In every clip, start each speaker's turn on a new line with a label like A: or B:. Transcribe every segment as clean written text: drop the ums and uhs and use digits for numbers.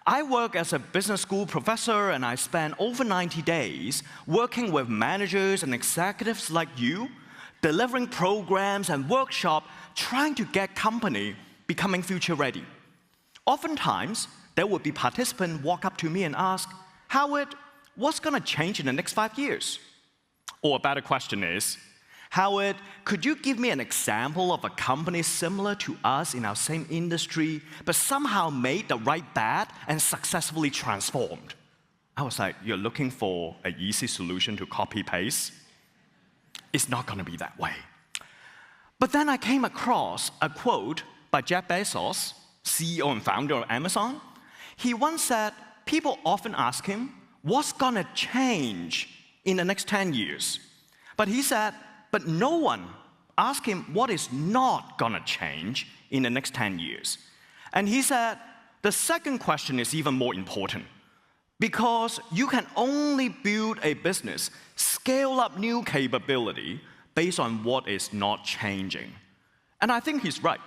A: I work as a business school professor, and I spend over 90 days working with managers and executives like you, delivering programs and workshops, trying to get company becoming future ready. Oftentimes, there would be participants walk up to me and ask, Howard, what's going to change in the next 5 years? Or a better question is, Howard, could you give me an example of a company similar to us in our same industry, but somehow made the right bet and successfully transformed? I was like, you're looking for an easy solution to copy-paste? It's not going to be that way. But then I came across a quote by Jeff Bezos, CEO and founder of Amazon. He once said, people often ask him, what's going to change in the next 10 years? But he said, but no one asked him what is not going to change in the next 10 years. And he said, the second question is even more important, because you can only build a business, scale up new capability based on what is not changing. And I think he's right,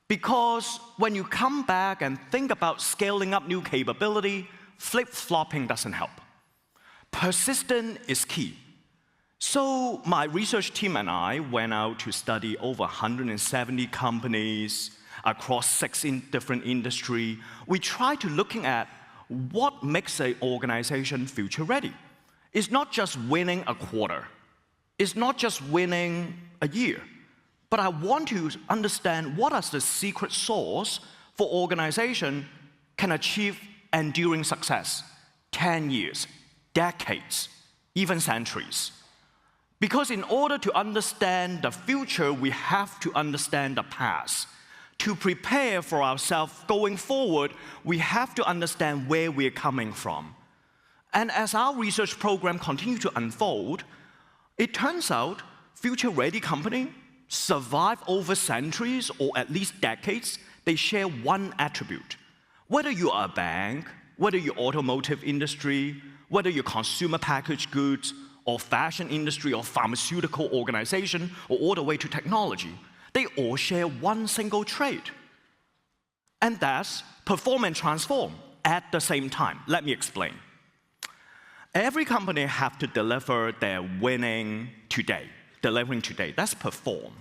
A: because when you come back and think about scaling up new capability, flip-flopping doesn't help. Persistence is key. So my research team and I went out to study over 170 companies across 6 different industries. We tried to looking at what makes an organization future ready. It's not just winning a quarter. It's not just winning a year. But I want to understand what is the secret sauce for organization can achieve enduring success, 10 years, decades, even centuries. Because in order to understand the future, we have to understand the past. To prepare for ourselves going forward, we have to understand where we're coming from. And as our research program continues to unfold, it turns out future-ready companies survive over centuries or at least decades. They share one attribute. Whether you are a bank, whether you're automotive industry, whether you're consumer packaged goods, or fashion industry, or pharmaceutical organization, or all the way to technology, they all share one single trait. And that's perform and transform at the same time. Let me explain. Every company has to deliver their winning today, delivering today. That's perform.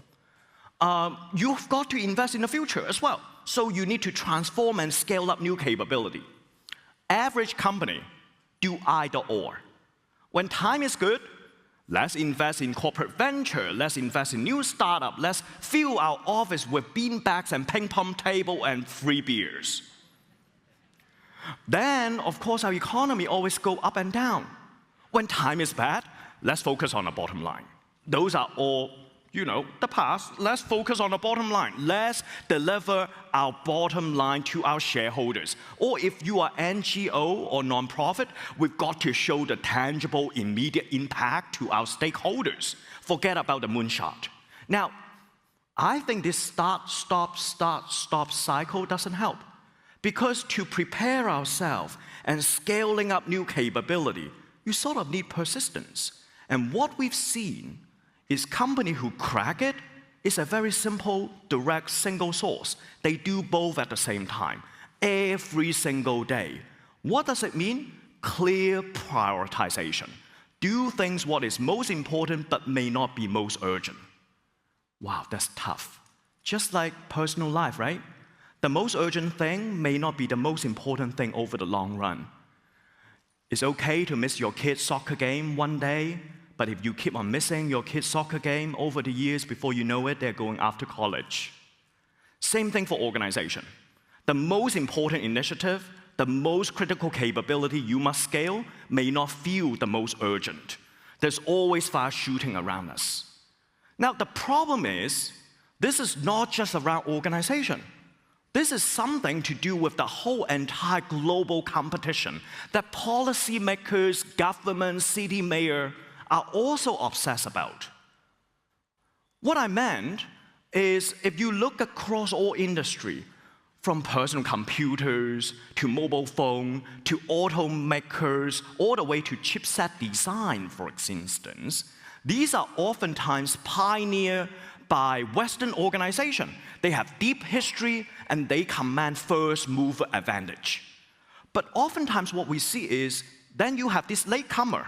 A: You've got to invest in the future as well. So you need to transform and scale up new capability. Average company do either or. When time is good, let's invest in corporate venture, let's invest in new startup, let's fill our office with beanbags and ping pong table and free beers. Then, of course, our economy always go up and down. When time is bad, let's focus on the bottom line. Those are all, the past. Let's focus on the bottom line. Let's deliver our bottom line to our shareholders. Or if you are NGO or nonprofit, we've got to show the tangible, immediate impact to our stakeholders. Forget about the moonshot. Now, I think this start, stop cycle doesn't help. Because to prepare ourselves and scaling up new capability, you sort of need persistence. And what we've seen is companies who crack it is a very simple, direct, single source. They do both at the same time, every single day. What does it mean? Clear prioritization. Do things what is most important but may not be most urgent. Wow, that's tough. Just like personal life, right? The most urgent thing may not be the most important thing over the long run. It's okay to miss your kid's soccer game one day, but if you keep on missing your kid's soccer game over the years, before you know it, they're going after college. Same thing for organization. The most important initiative, the most critical capability you must scale may not feel the most urgent. There's always fire shooting around us. Now, the problem is, this is not just around organization. This is something to do with the whole entire global competition that policymakers, governments, city mayor are also obsessed about. What I meant is if you look across all industry, from personal computers to mobile phone to automakers, all the way to chipset design, for instance, these are oftentimes pioneered by Western organizations. They have deep history and they command first mover advantage. But oftentimes what we see is then you have this latecomer.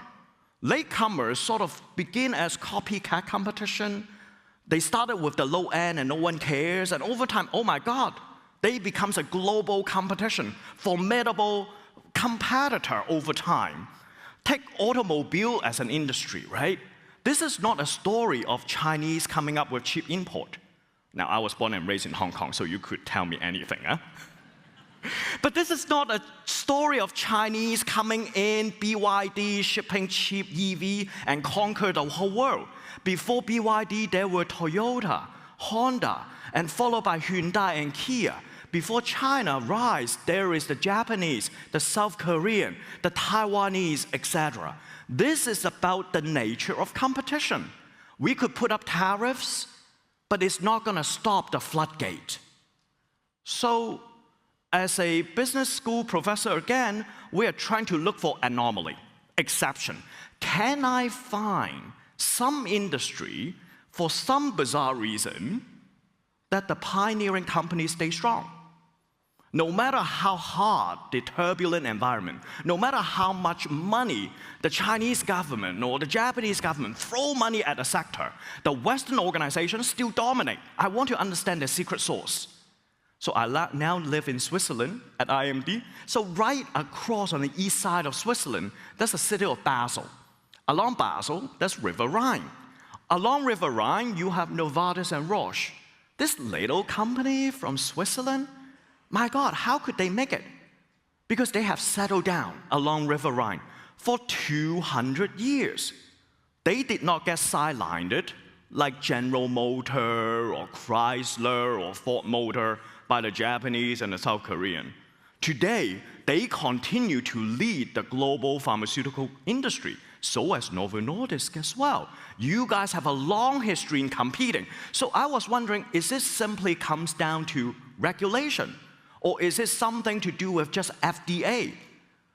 A: Latecomers sort of begin as copycat competition. They started with the low end and no one cares, and over time, oh my God, they becomes a global competition, formidable competitor over time. Take automobile as an industry, right? This is not a story of Chinese coming up with cheap import. Now, I was born and raised in Hong Kong, so you could tell me anything, huh? But this is not a story of Chinese coming in, BYD shipping cheap EV and conquer the whole world. Before BYD, there were Toyota, Honda, and followed by Hyundai and Kia. Before China rise, there is the Japanese, the South Korean, the Taiwanese, etc. This is about the nature of competition. We could put up tariffs, but it's not going to stop the floodgate. So, as a business school professor again, we are trying to look for anomaly, exception. Can I find some industry, for some bizarre reason, that the pioneering companies stay strong? No matter how hard the turbulent environment, no matter how much money the Chinese government or the Japanese government throw money at a sector, the Western organizations still dominate. I want to understand the secret sauce. So I now live in Switzerland at IMD. So right across on the east side of Switzerland, there's the city of Basel. Along Basel, there's River Rhine. Along River Rhine, you have Novartis and Roche. This little company from Switzerland, my God, how could they make it? Because they have settled down along River Rhine for 200 years. They did not get sidelined like General Motors or Chrysler or Ford Motor by the Japanese and the South Korean. Today, they continue to lead the global pharmaceutical industry, so as Novo Nordisk as well. You guys have a long history in competing. So I was wondering, is this simply comes down to regulation? Or is it something to do with just FDA?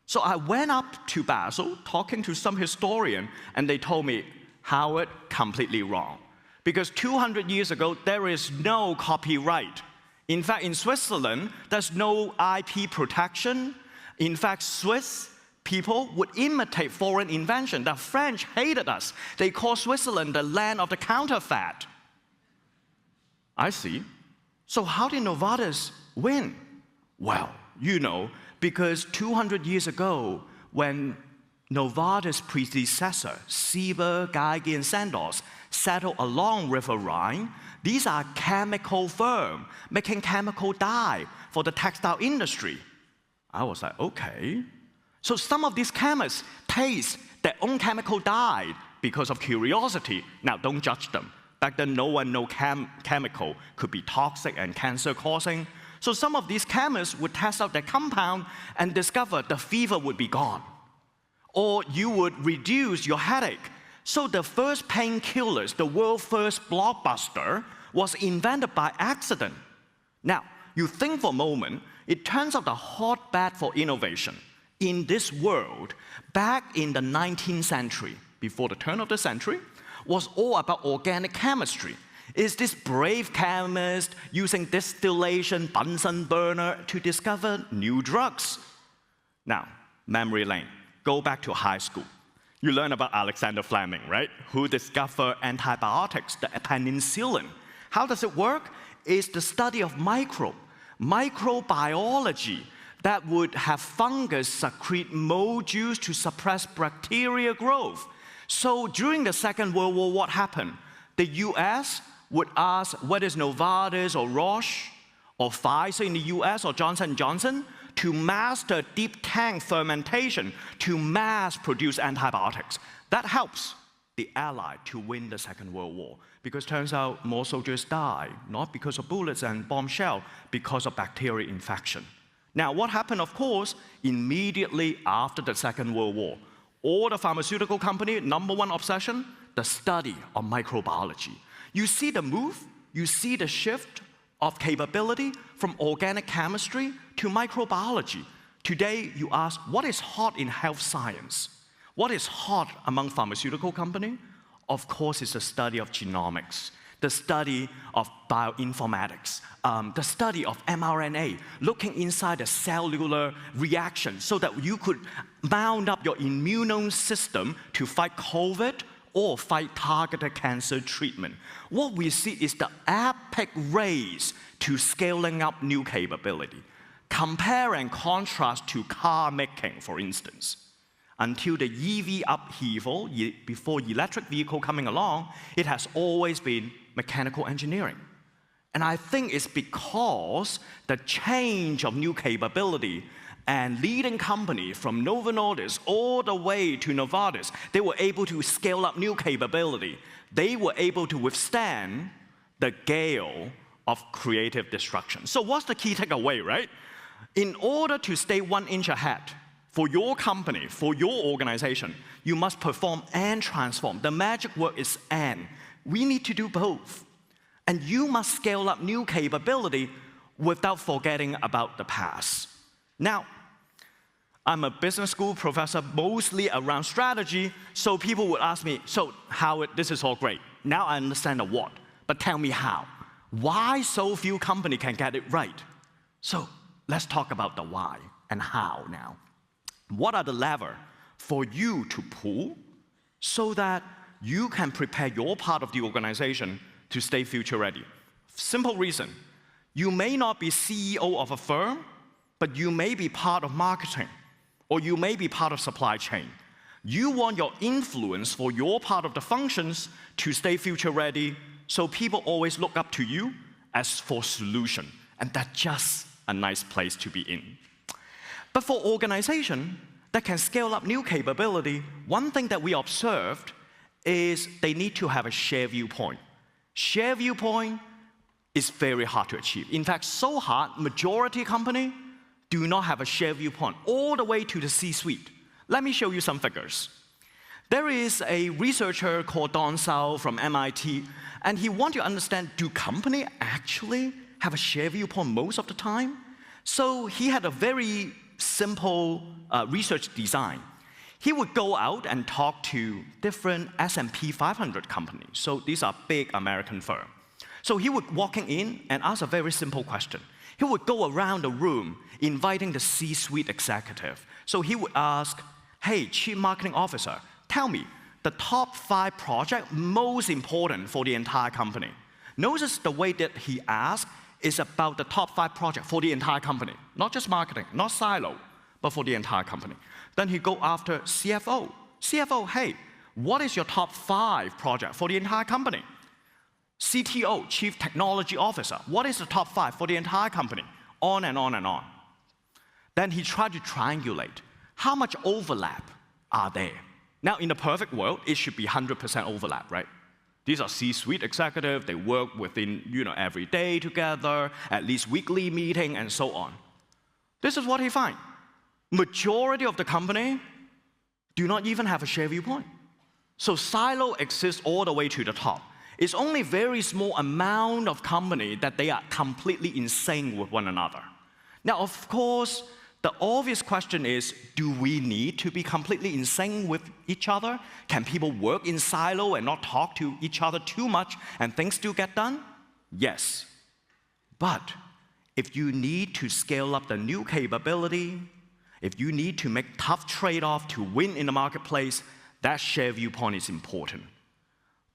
A: So I went up to Basel, talking to some historian, and they told me, Howard, completely wrong. Because 200 years ago, there is no copyright. In fact, in Switzerland, there's no IP protection. In fact, Swiss people would imitate foreign invention. The French hated us. They call Switzerland the land of the counterfeit. I see. So how did Novartis win? Well, you know, because 200 years ago, when Novartis' predecessor, Sieber, Geigy, and Sandoz, settled along River Rhine, these are chemical firms making chemical dye for the textile industry. I was like, okay. So some of these chemists taste their own chemical dye because of curiosity. Now, don't judge them. Back then, no one knew chemical could be toxic and cancer-causing. So some of these chemists would test out their compound and discover the fever would be gone. Or you would reduce your headache. So the first painkillers, the world's first blockbuster, was invented by accident. Now, you think for a moment, it turns out the hotbed for innovation in this world, back in the 19th century, before the turn of the century, was all about organic chemistry. Is this brave chemist using distillation, Bunsen burner to discover new drugs? Now, memory lane, go back to high school. You learn about Alexander Fleming, right? Who discovered antibiotics, the penicillin. How does it work? It's the study of microbiology that would have fungus secrete molecules to suppress bacteria growth. So during the Second World War, what happened? The US would ask, what is Novartis or Roche or Pfizer in the US or Johnson & Johnson to master deep tank fermentation to mass produce antibiotics. That helps the Allies to win the Second World War, because turns out more soldiers die, not because of bullets and bombshell, because of bacterial infection. Now, what happened, of course, immediately after the Second World War? All the pharmaceutical company, number one obsession, the study of microbiology. You see the move, you see the shift of capability from organic chemistry to microbiology. Today, you ask, what is hot in health science? What is hot among pharmaceutical companies? Of course, it's the study of genomics. the study of bioinformatics, the study of mRNA, looking inside the cellular reaction so that you could mount up your immune system to fight COVID or fight targeted cancer treatment. What we see is the epic race to scaling up new capability. Compare and contrast to car making, for instance. Until the EV upheaval, before electric vehicle coming along, it has always been mechanical engineering. And I think it's because the change of new capability and leading company from Novo Nordisk all the way to Novartis, they were able to scale up new capability. They were able to withstand the gale of creative destruction. So what's the key takeaway, right? In order to stay 1 inch ahead, for your company, for your organization, you must perform and transform. The magic word is and. We need to do both. And you must scale up new capability without forgetting about the past. Now, I'm a business school professor mostly around strategy, so people would ask me, so Howard, this is all great. Now I understand the what, but tell me how. Why so few companies can get it right? So let's talk about the why and how now. What are the levers for you to pull so that you can prepare your part of the organization to stay future ready? Simple reason. You may not be CEO of a firm, but you may be part of marketing, or you may be part of supply chain. You want your influence for your part of the functions to stay future ready, so people always look up to you as for solution, and that's just a nice place to be in. But for organization that can scale up new capability, one thing that we observed is they need to have a shared viewpoint. Shared viewpoint is very hard to achieve. In fact, so hard, majority company do not have a shared viewpoint all the way to the C-suite. Let me show you some figures. There is a researcher called Don Sau from MIT, and he wants to understand, do companies actually have a shared viewpoint most of the time? So he had a very simple research design. He would go out and talk to different S&P 500 companies. So these are big American firms. So he would walking in and ask a very simple question. He would go around the room inviting the C-suite executive. So he would ask, hey, Chief Marketing Officer, tell me the top 5 projects most important for the entire company. Notice the way that he asked is about the top 5 projects for the entire company, not just marketing, not silo, but for the entire company. Then he go after CFO. CFO, hey, what is your top 5 projects for the entire company? CTO, Chief Technology Officer, what is the top 5 for the entire company? On and on and on. Then he tried to triangulate. How much overlap are there? Now, in the perfect world, it should be 100% overlap, right? These are C-suite executives, they work within, every day together, at least weekly meeting, and so on. This is what he finds. Majority of the company do not even have a shared viewpoint. So silo exists all the way to the top. It's only very small amount of company that they are completely in sync with one another. Now, of course, the obvious question is, do we need to be completely in sync with each other? Can people work in silo and not talk to each other too much and things still get done? Yes. But if you need to scale up the new capability, if you need to make tough trade-off to win in the marketplace, that shared viewpoint is important.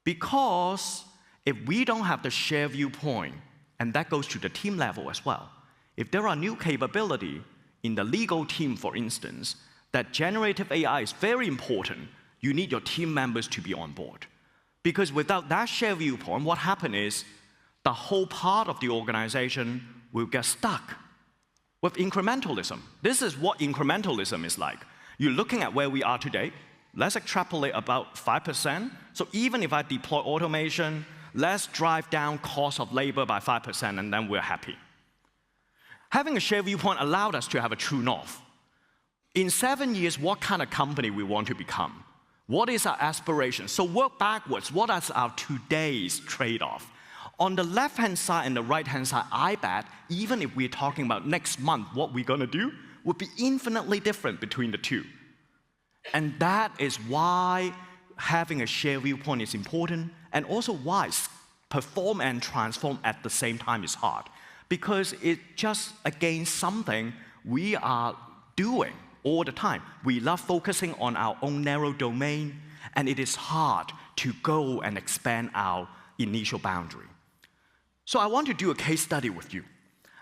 A: Because if we don't have the shared viewpoint, and that goes to the team level as well, if there are new capability in the legal team, for instance, that generative AI is very important, you need your team members to be on board. Because without that shared viewpoint, what happens is the whole part of the organization will get stuck with incrementalism. This is what incrementalism is like. You're looking at where we are today. Let's extrapolate about 5%. So even if I deploy automation, let's drive down cost of labor by 5%, and then we're happy. Having a shared viewpoint allowed us to have a true north. In 7 years, what kind of company we want to become? What is our aspiration? So work backwards. What is our today's trade-off? On the left-hand side and the right-hand side, I bet, even if we're talking about next month, what we're going to do would be infinitely different between the two. And that is why having a shared viewpoint is important, and also why perform and transform at the same time is hard because it's just against something we are doing all the time. We love focusing on our own narrow domain, and it is hard to go and expand our initial boundary. So I want to do a case study with you.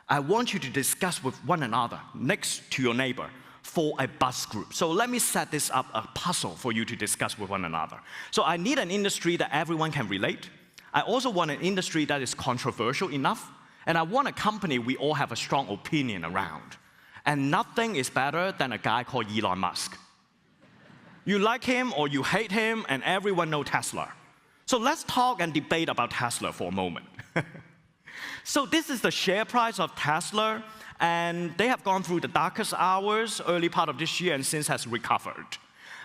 A: I want you to discuss with one another next to your neighbor for a buzz group. So let me set this up, a puzzle for you to discuss with one another. So I need an industry that everyone can relate. I also want an industry that is controversial enough, and I want a company we all have a strong opinion around. And nothing is better than a guy called Elon Musk. You like him or you hate him, and everyone knows Tesla. So let's talk and debate about Tesla for a moment. So this is the share price of Tesla, and they have gone through the darkest hours early part of this year and since has recovered.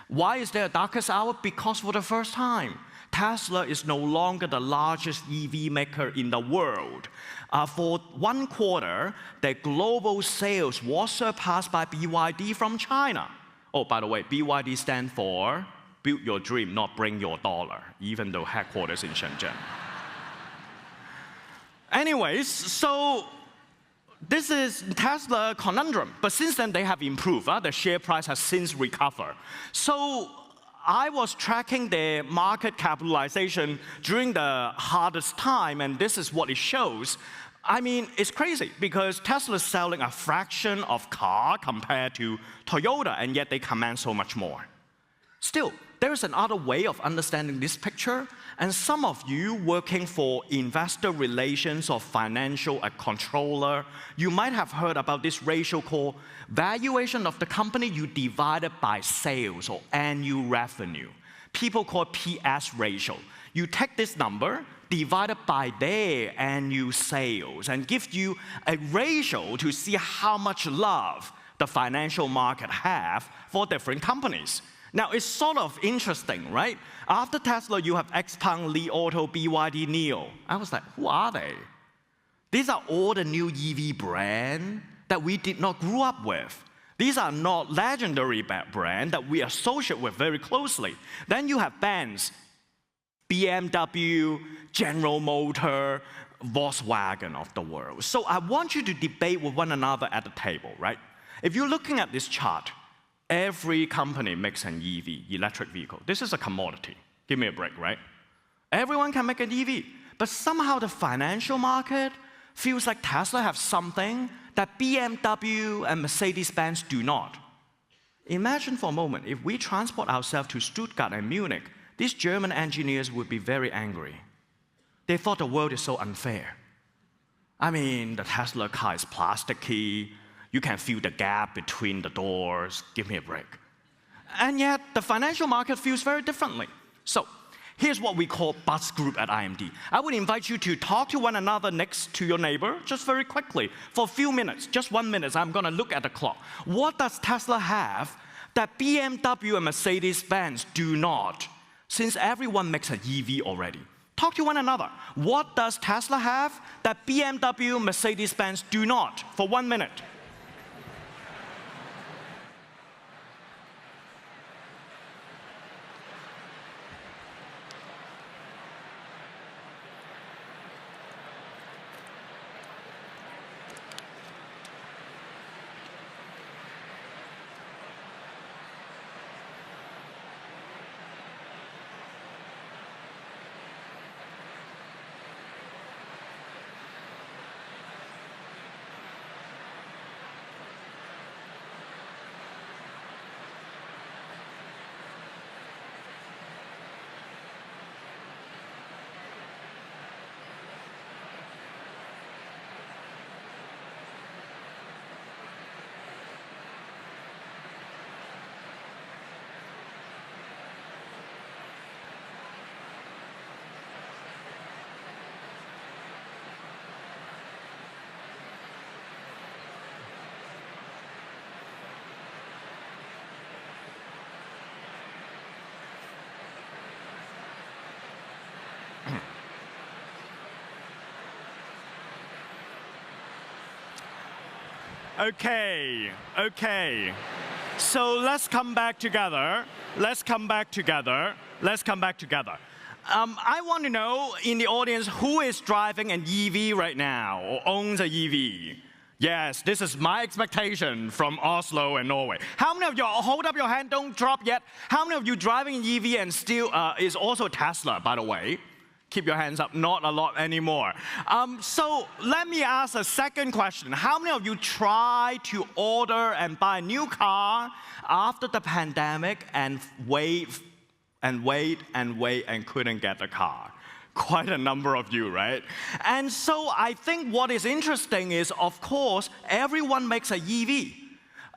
A: Why is there a darkest hour? Because for the first time, Tesla is no longer the largest EV maker in the world. For one quarter, their global sales was surpassed by BYD from China. Oh, by the way, BYD stands for Build Your Dream, not Bring Your Dollar, even though headquarters in Shenzhen. Anyways, so this is Tesla conundrum. But since then, they have improved. The share price has since recovered. So I was tracking their market capitalization during the hardest time, and this is what it shows. I mean, it's crazy because Tesla is selling a fraction of car compared to Toyota, and yet they command so much more. Still, there is another way of understanding this picture, and some of you working for investor relations or financial controller, you might have heard about this ratio called valuation of the company you divided by sales or annual revenue. People call it PS ratio. You take this number, divided by their annual sales, and give you a ratio to see how much love the financial market have for different companies. Now, it's sort of interesting, right? After Tesla, you have XPeng, Li Auto, BYD, NIO. I was like, who are they? These are all the new EV brands that we did not grow up with. These are not legendary brands that we associate with very closely. Then you have Benz, BMW, General Motors, Volkswagen of the world. So I want you to debate with one another at the table, right? If you're looking at this chart, every company makes an EV, electric vehicle. This is a commodity. Give me a break, right? Everyone can make an EV. But somehow the financial market feels like Tesla have something that BMW and Mercedes-Benz do not. Imagine for a moment, if we transport ourselves to Stuttgart and Munich, these German engineers would be very angry. They thought the world is so unfair. I mean, the Tesla car is plasticky. You can feel the gap between the doors. Give me a break. And yet, the financial market feels very differently. So, here's what we call buzz group at IMD. I would invite you to talk to one another next to your neighbor, just very quickly, for a few minutes, just 1 minute. I'm going to look at the clock. What does Tesla have that BMW and Mercedes-Benz do not? Since everyone makes an EV already. Talk to one another. What does Tesla have that BMW, Mercedes-Benz do not? For 1 minute. Okay. So let's come back together. I want to know in the audience who is driving an EV right now or owns an EV. Yes, this is my expectation from Oslo and Norway. How many of you, hold up your hand, don't drop yet. How many of you driving an EV and still is also Tesla, by the way? Keep your hands up, not a lot anymore. So let me ask a second question. How many of you try to order and buy a new car after the pandemic and wait and couldn't get the car? Quite a number of you, right? And so I think what is interesting is, of course, everyone makes an EV.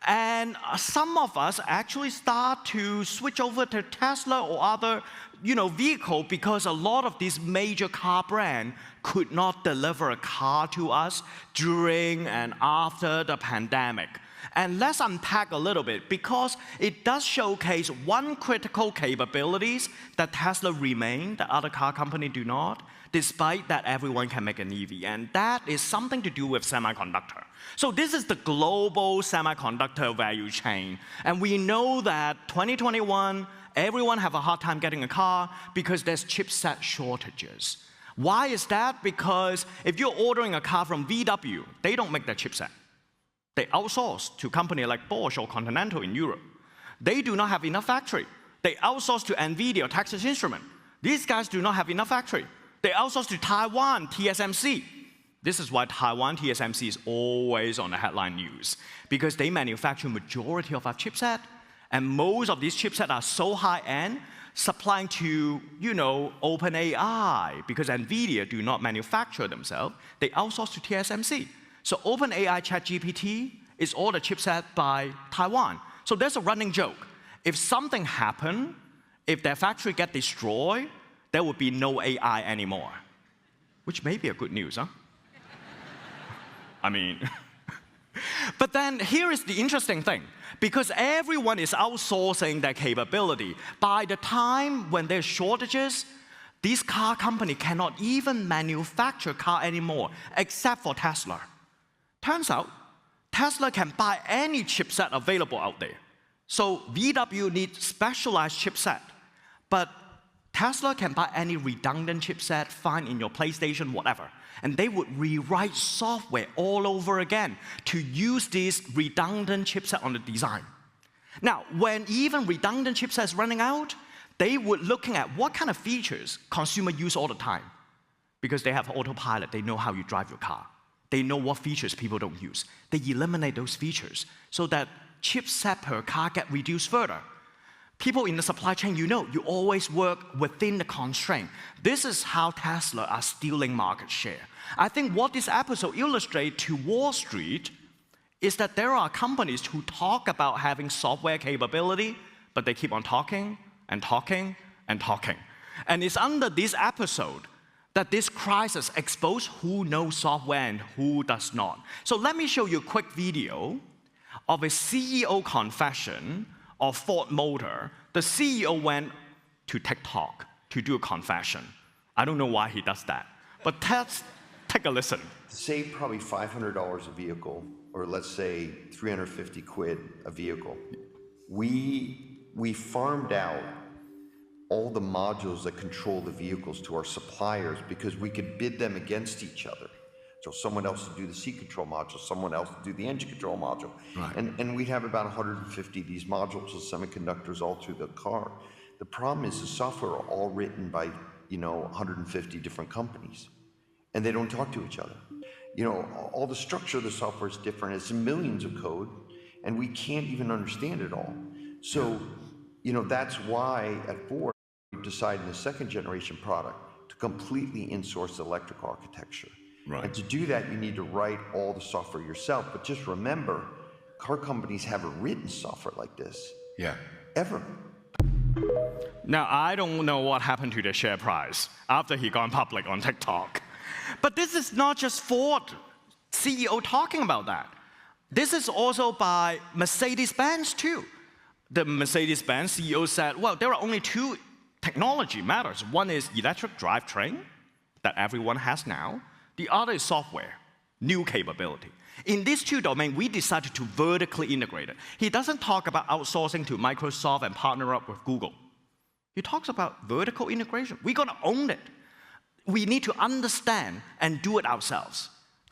A: And some of us actually start to switch over to Tesla or other vehicle because a lot of these major car brands could not deliver a car to us during and after the pandemic. And let's unpack a little bit because it does showcase one critical capabilities that Tesla remain, that other car companies do not, despite that everyone can make an EV. And that is something to do with semiconductor. So this is the global semiconductor value chain. And we know that 2021, everyone have a hard time getting a car because there's chipset shortages. Why is that? Because if you're ordering a car from VW, they don't make that chipset. They outsource to companies like Bosch or Continental in Europe. They do not have enough factory. They outsource to NVIDIA or Texas Instruments. These guys do not have enough factory. They outsource to Taiwan, TSMC. This is why Taiwan TSMC is always on the headline news, because they manufacture majority of our chipset, and most of these chipsets are so high-end, supplying to, OpenAI, because NVIDIA do not manufacture themselves. They outsource to TSMC. So OpenAI ChatGPT is all the chipset by Taiwan. So there's a running joke. If something happened, if their factory get destroyed, there would be no AI anymore, which may be a good news, huh? I mean, but then here is the interesting thing. Because everyone is outsourcing their capability, by the time when there's shortages, these car companies cannot even manufacture car anymore, except for Tesla. Turns out, Tesla can buy any chipset available out there. So VW needs specialized chipset, but Tesla can buy any redundant chipset, find in your PlayStation, whatever. And they would rewrite software all over again to use this redundant chipset on the design. Now, when even redundant chipset is running out, they would looking at what kind of features consumers use all the time. Because they have autopilot, they know how you drive your car. They know what features people don't use. They eliminate those features so that chipset per car get reduced further. People in the supply chain, you always work within the constraint. This is how Tesla are stealing market share. I think what this episode illustrates to Wall Street is that there are companies who talk about having software capability, but they keep on talking and talking and talking. And it's under this episode that this crisis exposes who knows software and who does not. So let me show you a quick video of a CEO confession of Ford Motor. The CEO went to TikTok to do a confession. I don't know why he does that, but let's take a listen.
B: To save probably $500 a vehicle, or let's say 350 quid a vehicle, we farmed out all the modules that control the vehicles to our suppliers because we could bid them against each other. So someone else would do the seat control module, someone else would do the engine control module. Right. And we'd have about 150 of these modules of semiconductors all through the car. The problem is the software are all written by 150 different companies, and they don't talk to each other. All the structure of the software is different. It's millions of code, and we can't even understand it all. So, that's why at Ford, we decided in the second generation product to completely insource the electrical architecture. Right. And to do that, you need to write all the software yourself. But just remember, car companies haven't written software like this. Yeah. Ever.
A: Now, I don't know what happened to the share price after he gone public on TikTok. But this is not just Ford CEO talking about that. This is also by Mercedes-Benz too. The Mercedes-Benz CEO said, well, there are only two technology matters. One is electric drivetrain that everyone has now. The other is software, new capability. In these two domains, we decided to vertically integrate it. He doesn't talk about outsourcing to Microsoft and partner up with Google. He talks about vertical integration. We're going to own it. We need to understand and do it ourselves.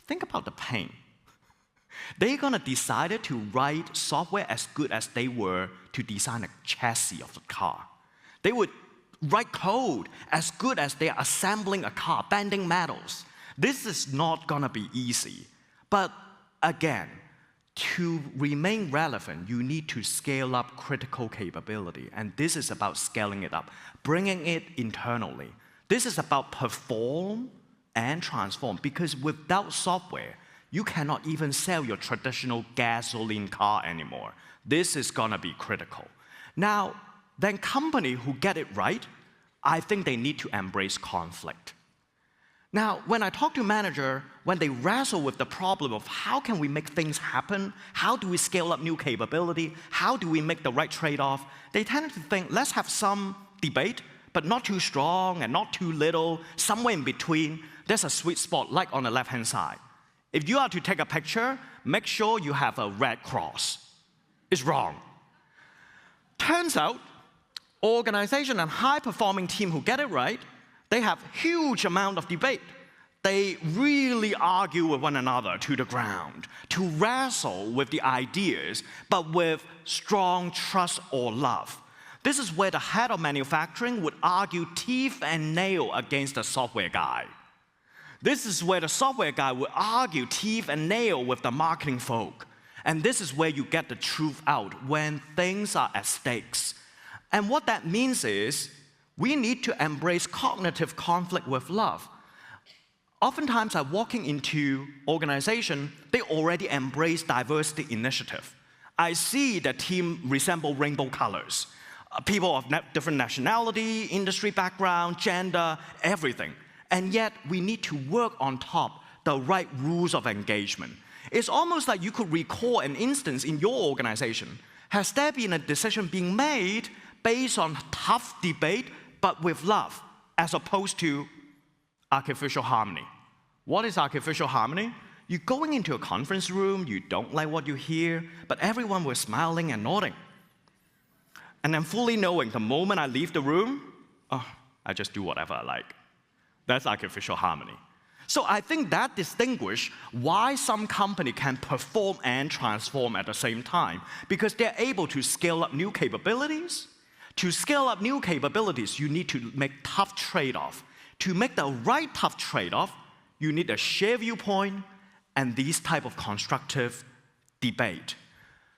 A: Think about the pain. They're going to decide to write software as good as they were to design a chassis of the car. They would write code as good as they are assembling a car, bending metals. This is not going to be easy. But again, to remain relevant, you need to scale up critical capability. And this is about scaling it up, bringing it internally. This is about perform and transform, because without software, you cannot even sell your traditional gasoline car anymore. This is gonna be critical. Now, then companies who get it right, I think they need to embrace conflict. Now, when I talk to managers, when they wrestle with the problem of how can we make things happen, how do we scale up new capability, how do we make the right trade-off, they tend to think, let's have some debate, but not too strong and not too little, somewhere in between. There's a sweet spot, like on the left-hand side. If you are to take a picture, make sure you have a red cross. It's wrong. Turns out, organization and high-performing team who get it right, they have huge amount of debate. They really argue with one another to the ground, to wrestle with the ideas, but with strong trust or love. This is where the head of manufacturing would argue teeth and nail against the software guy. This is where the software guy would argue teeth and nail with the marketing folk. And this is where you get the truth out when things are at stakes. And what that means is, we need to embrace cognitive conflict with love. Oftentimes, I'm walking into organization, they already embrace diversity initiative. I see the team resemble rainbow colors. People of different nationality, industry background, gender, everything. And yet, we need to work on top the right rules of engagement. It's almost like you could recall an instance in your organization. Has there been a decision being made based on tough debate, but with love, as opposed to artificial harmony? What is artificial harmony? You're going into a conference room, you don't like what you hear, but everyone was smiling and nodding. And then fully knowing the moment I leave the room, I just do whatever I like. That's artificial harmony. So I think that distinguishes why some company can perform and transform at the same time, because they're able to scale up new capabilities. To scale up new capabilities, you need to make tough trade-off. To make the right tough trade-off, you need a shared viewpoint and these type of constructive debate.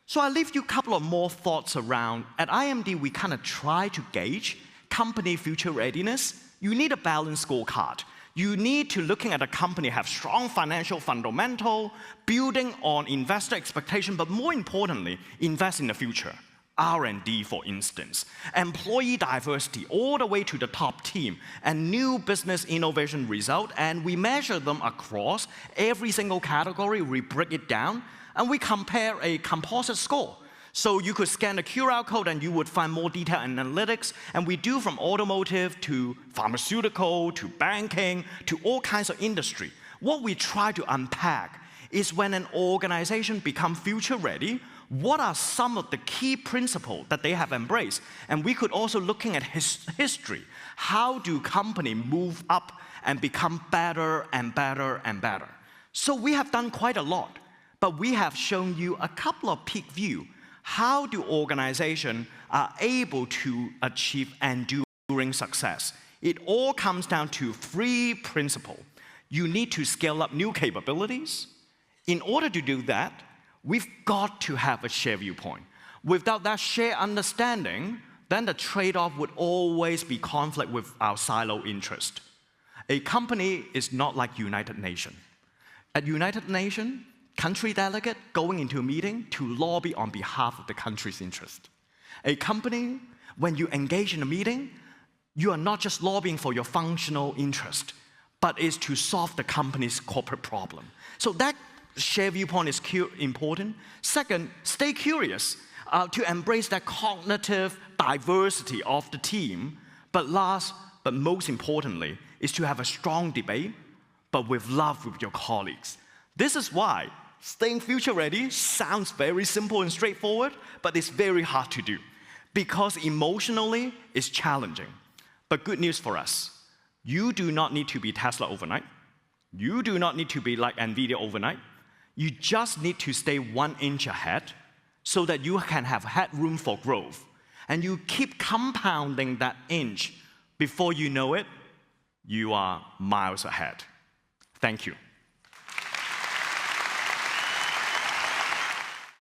A: So I leave you a couple of more thoughts around. At IMD, we kind of try to gauge company future readiness. You need a balanced scorecard. You need to, looking at a company, have strong financial fundamental, building on investor expectation, but more importantly, invest in the future. R&D, for instance, employee diversity all the way to the top team, and new business innovation result, and we measure them across every single category, we break it down, and we compare a composite score. So you could scan the QR code and you would find more detailed analytics, and we do from automotive to pharmaceutical to banking to all kinds of industry. What we try to unpack is when an organization becomes future ready, what are some of the key principles that they have embraced? And we could also looking at history. How do companies move up and become better and better and better? So we have done quite a lot, but we have shown you a couple of peak view. How do organizations are able to achieve enduring success? It all comes down to 3 principles. You need to scale up new capabilities. In order to do that, we've got to have a shared viewpoint. Without that shared understanding, then the trade-off would always be conflict with our silo interest. A company is not like United Nations. At United Nations, country delegate going into a meeting to lobby on behalf of the country's interest. A company, when you engage in a meeting, you are not just lobbying for your functional interest, but is to solve the company's corporate problem. So that shared viewpoint is important. Second, stay curious to embrace that cognitive diversity of the team. But last, but most importantly, is to have a strong debate, but with love with your colleagues. This is why staying future ready sounds very simple and straightforward, but it's very hard to do. because emotionally it's challenging. But good news for us, you do not need to be Tesla overnight. You do not need to be like NVIDIA overnight. You just need to stay 1 inch ahead so that you can have headroom for growth. And you keep compounding that inch. Before you know it, you are miles ahead. Thank you.